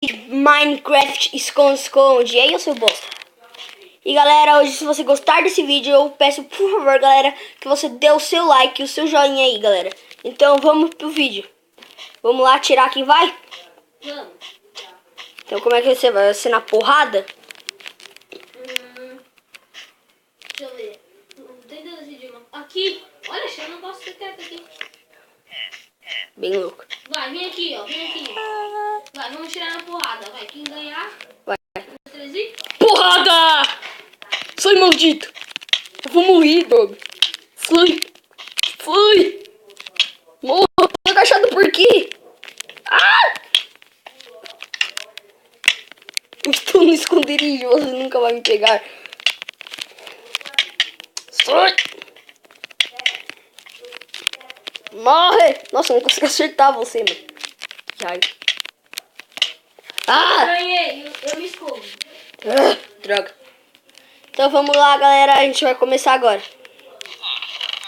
Minecraft esconde-esconde. E aí, eu sou o bosta. E galera, hoje se você gostar desse vídeo, eu peço por favor, galera, que você dê o seu like e o seu joinha aí, galera. Então vamos pro vídeo. Vamos lá atirar quem vai? Vamos. Então como é que você vai? Vai ser na porrada? Deixa eu ver. Tenta decidir uma... Aqui. Olha, eu não posso ficar aqui. Bem louco. Vai, vem aqui, ó. Vem aqui. Vai, vamos tirar na porrada. Vai, quem ganhar... Vai. 13. Porrada! Sai, maldito! Eu vou morrer, Doug. Fui! Morra! Tô agachado por quê? Ah! Estou no esconderijo, você nunca vai me pegar. Sai! Morre! Nossa, eu não consigo acertar você, mano. Ai. Ah! Ganhei, eu me escondo. Ah, droga. Então vamos lá, galera. A gente vai começar agora.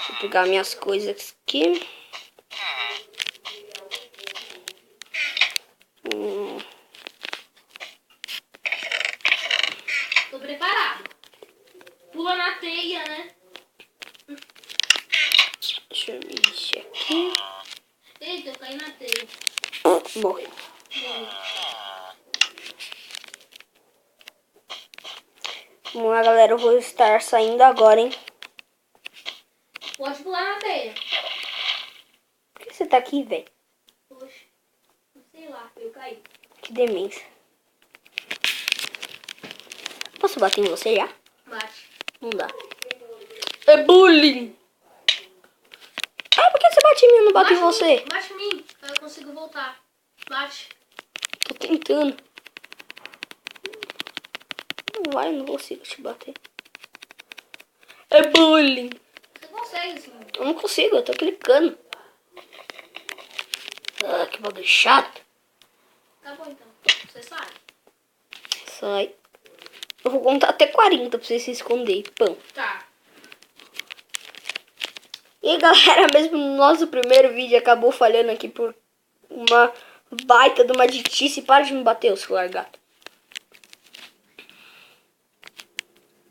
Vou pegar minhas coisas aqui. Tô preparado. Pula na teia, né? Deixa eu mexer aqui. Eita, eu caí na teia. Morre. Vamos lá, galera. Eu vou estar saindo agora, hein? Pode pular na teia. Por que você tá aqui, velho? Poxa, sei lá, eu caí. Que demência. Posso bater em você já? Bate. Não dá. É bullying. Ah, por que você bate em mim e não bate em você? Bate em mim, aí eu consigo voltar. Bate. Tô tentando. Não vai, não consigo te bater. É bullying. Você consegue sim. Eu não consigo, eu tô clicando. Ah, que bagulho chato. Tá bom então. Você sabe? Sai. Eu vou contar até 40 pra você se esconder. Pão. Tá. E aí, galera, mesmo no nosso primeiro vídeo acabou falhando aqui por uma baita de uma ditice. Para de me bater, o seu largato.